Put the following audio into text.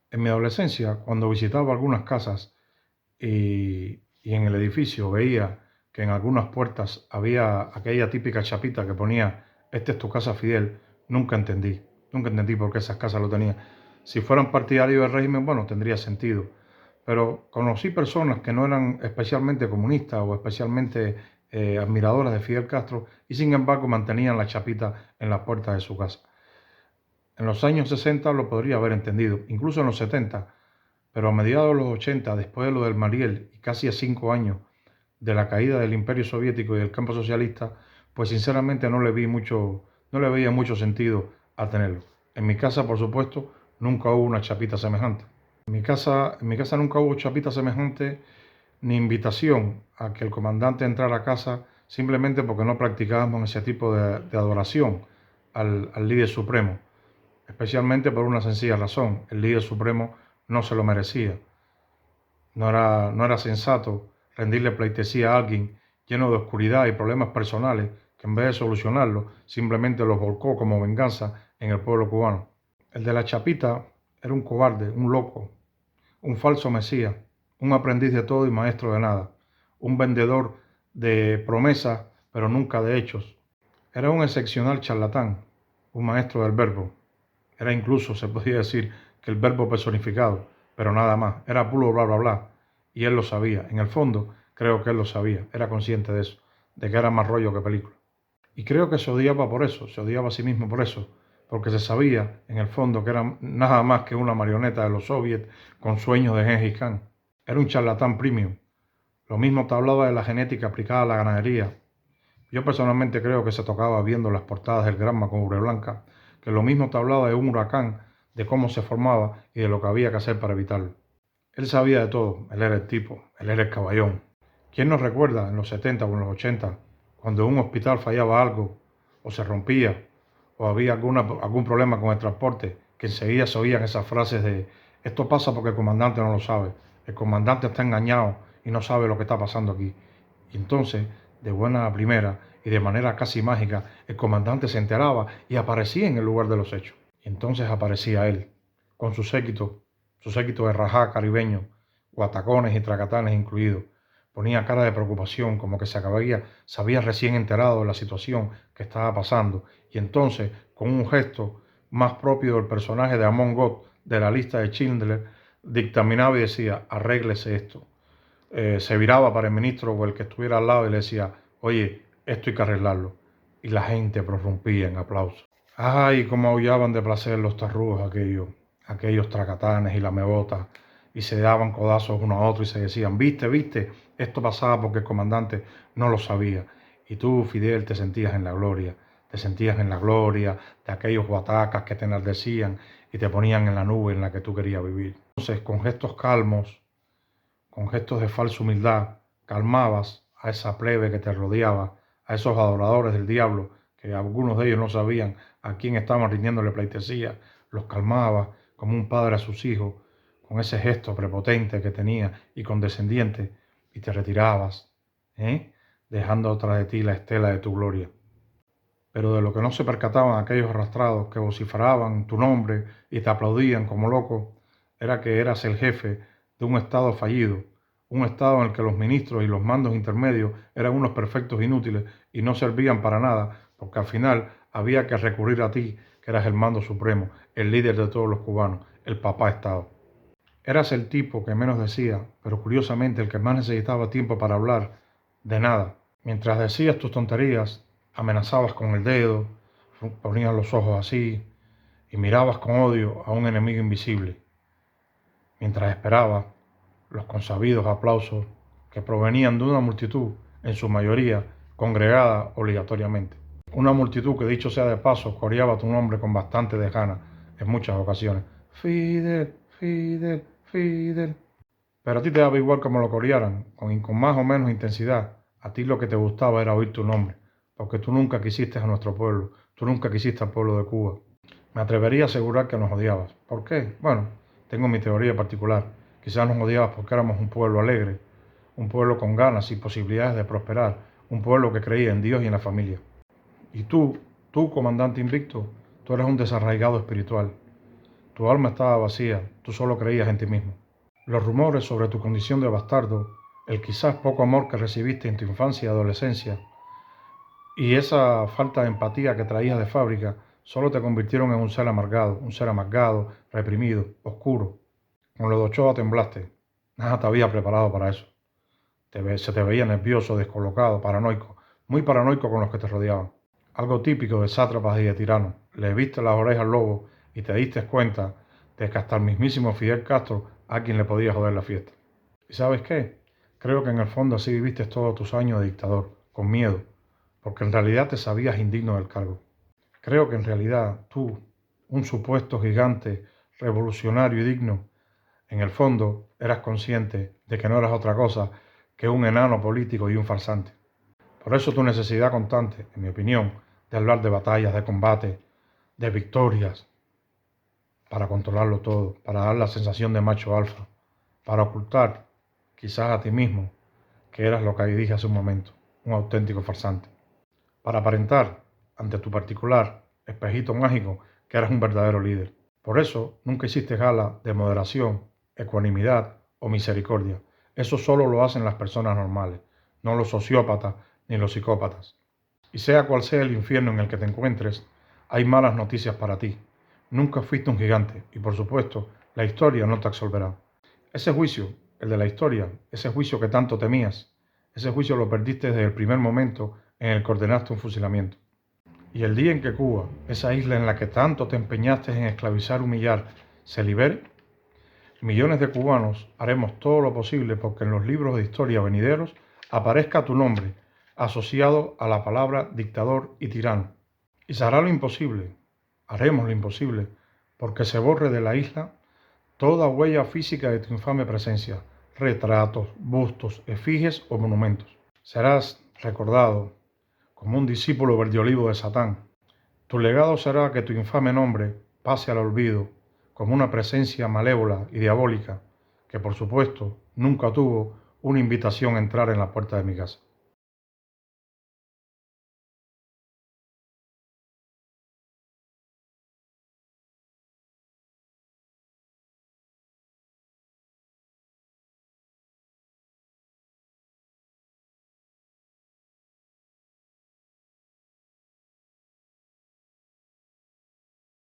En mi adolescencia, cuando visitaba algunas casas y en el edificio veía que en algunas puertas había aquella típica chapita que ponía, "Esta es tu casa, Fidel", nunca entendí por qué esas casas lo tenían. Si fueran partidarios del régimen, bueno, tendría sentido. Pero conocí personas que no eran especialmente comunistas o especialmente admiradoras de Fidel Castro y sin embargo mantenían la chapita en las puertas de su casa. En los años 60 lo podría haber entendido, incluso en los 70, pero a mediados de los 80, después de lo del Mariel y casi a 5 años de la caída del Imperio Soviético y del campo socialista, pues sinceramente no le veía mucho sentido a tenerlo. En mi casa, por supuesto, nunca hubo una chapita semejante. En mi casa nunca hubo chapita semejante ni invitación a que el comandante entrara a casa simplemente porque no practicábamos ese tipo de adoración al líder supremo, especialmente por una sencilla razón: el líder supremo no se lo merecía. No era sensato rendirle pleitesía a alguien lleno de oscuridad y problemas personales que en vez de solucionarlo simplemente los volcó como venganza en el pueblo cubano. El de la chapita era un cobarde, un loco, un falso mesías, un aprendiz de todo y maestro de nada, un vendedor de promesas pero nunca de hechos. Era un excepcional charlatán, un maestro del verbo. Era incluso, se podría decir, que el verbo personificado, pero nada más. Era puro bla, bla, bla. Y él lo sabía. En el fondo, creo que él lo sabía. Era consciente de eso, de que era más rollo que película. Y creo que se odiaba por eso, se odiaba a sí mismo por eso, porque se sabía, en el fondo, que era nada más que una marioneta de los soviets con sueños de Gengis Khan. Era un charlatán premium. Lo mismo te hablaba de la genética aplicada a la ganadería. Yo personalmente creo que se tocaba viendo las portadas del Granma con ubre blanca, que lo mismo te hablaba de un huracán, de cómo se formaba y de lo que había que hacer para evitarlo. Él sabía de todo, él era el tipo, él era el caballón. ¿Quién nos recuerda en los 70 o en los 80, cuando en un hospital fallaba algo, o se rompía, o había algún problema con el transporte, que enseguida se oían esas frases de: "Esto pasa porque el comandante no lo sabe, el comandante está engañado y no sabe lo que está pasando aquí"? Y entonces, de buena a primera y de manera casi mágica, el comandante se enteraba y aparecía en el lugar de los hechos. Y entonces aparecía él, con su séquito de rajá caribeño, guatacones y tracatanes incluidos. Ponía cara de preocupación, como que se había recién enterado de la situación que estaba pasando, y entonces, con un gesto más propio del personaje de Amon God de la lista de Schindler, dictaminaba y decía: "Arréglese esto". Se viraba para el ministro o el que estuviera al lado y le decía: "Oye, esto hay que arreglarlo". Y la gente prorrumpía en aplausos. Ay, cómo aullaban de placer los tarrúos aquellos tracatanes y lamebotas, y se daban codazos uno a otro y se decían: "Viste, viste, esto pasaba porque el comandante no lo sabía". Y tú, Fidel, te sentías en la gloria de aquellos guatacas que te enardecían y te ponían en la nube en la que tú querías vivir. Entonces, con gestos calmos, con gestos de falsa humildad, calmabas a esa plebe que te rodeaba, a esos adoradores del diablo, que algunos de ellos no sabían a quién estaban rindiéndole pleitesía. Los calmabas como un padre a sus hijos, con ese gesto prepotente que tenía y condescendiente, y te retirabas, ¿eh? Dejando tras de ti la estela de tu gloria. Pero de lo que no se percataban aquellos arrastrados que vociferaban tu nombre y te aplaudían como loco, era que eras el jefe de un Estado fallido, un Estado en el que los ministros y los mandos intermedios eran unos perfectos inútiles y no servían para nada, porque al final había que recurrir a ti, que eras el mando supremo, el líder de todos los cubanos, el papá Estado. Eras el tipo que menos decía, pero curiosamente el que más necesitaba tiempo para hablar de nada. Mientras decías tus tonterías, amenazabas con el dedo, ponías los ojos así y mirabas con odio a un enemigo invisible, mientras esperabas los consabidos aplausos que provenían de una multitud, en su mayoría congregada obligatoriamente. Una multitud que, dicho sea de paso, coreaba tu nombre con bastante desgana en muchas ocasiones. Fidel, Fidel, Fidel. Pero a ti te daba igual como lo corearan, con más o menos intensidad. A ti lo que te gustaba era oír tu nombre, porque tú nunca quisiste a nuestro pueblo, tú nunca quisiste al pueblo de Cuba. Me atrevería a asegurar que nos odiabas. ¿Por qué? Bueno, tengo mi teoría particular. Quizás nos odiabas porque éramos un pueblo alegre, un pueblo con ganas y posibilidades de prosperar, un pueblo que creía en Dios y en la familia. Y tú, comandante invicto, tú eres un desarraigado espiritual. Tu alma estaba vacía, tú solo creías en ti mismo. Los rumores sobre tu condición de bastardo, el quizás poco amor que recibiste en tu infancia y adolescencia, y esa falta de empatía que traías de fábrica, solo te convirtieron en un ser amargado, reprimido, oscuro. Con lo de Ochoa temblaste. Nada te había preparado para eso. Se te veía nervioso, descolocado, paranoico, muy paranoico con los que te rodeaban. Algo típico de sátrapas y de tiranos. Le viste las orejas al lobo y te diste cuenta de que hasta el mismísimo Fidel Castro a quien le podía joder la fiesta. ¿Y sabes qué? Creo que en el fondo así viviste todos tus años de dictador, con miedo, porque en realidad te sabías indigno del cargo. Creo que en realidad tú, un supuesto gigante, revolucionario y digno, en el fondo eras consciente de que no eras otra cosa que un enano político y un farsante. Por eso tu necesidad constante, en mi opinión, de hablar de batallas, de combate, de victorias, para controlarlo todo, para dar la sensación de macho alfa, para ocultar, quizás a ti mismo, que eras lo que dije hace un momento, un auténtico farsante, para aparentar, ante tu particular espejito mágico, que eras un verdadero líder. Por eso nunca hiciste gala de moderación, ecuanimidad o misericordia. Eso solo lo hacen las personas normales, no los sociópatas ni los psicópatas. Y sea cual sea el infierno en el que te encuentres, hay malas noticias para ti. Nunca fuiste un gigante y por supuesto la historia no te absolverá. Ese juicio, el de la historia, ese juicio que tanto temías, ese juicio lo perdiste desde el primer momento en el que ordenaste un fusilamiento. Y el día en que Cuba, esa isla en la que tanto te empeñaste en esclavizar y humillar, se libere, millones de cubanos haremos todo lo posible porque en los libros de historia venideros aparezca tu nombre asociado a la palabra dictador y tirano. Y se hará lo imposible, haremos lo imposible, porque se borre de la isla toda huella física de tu infame presencia, retratos, bustos, efigies o monumentos. Serás recordado como un discípulo verdiolivo de Satán. Tu legado será que tu infame nombre pase al olvido como una presencia malévola y diabólica que por supuesto nunca tuvo una invitación a entrar en la puerta de mi casa.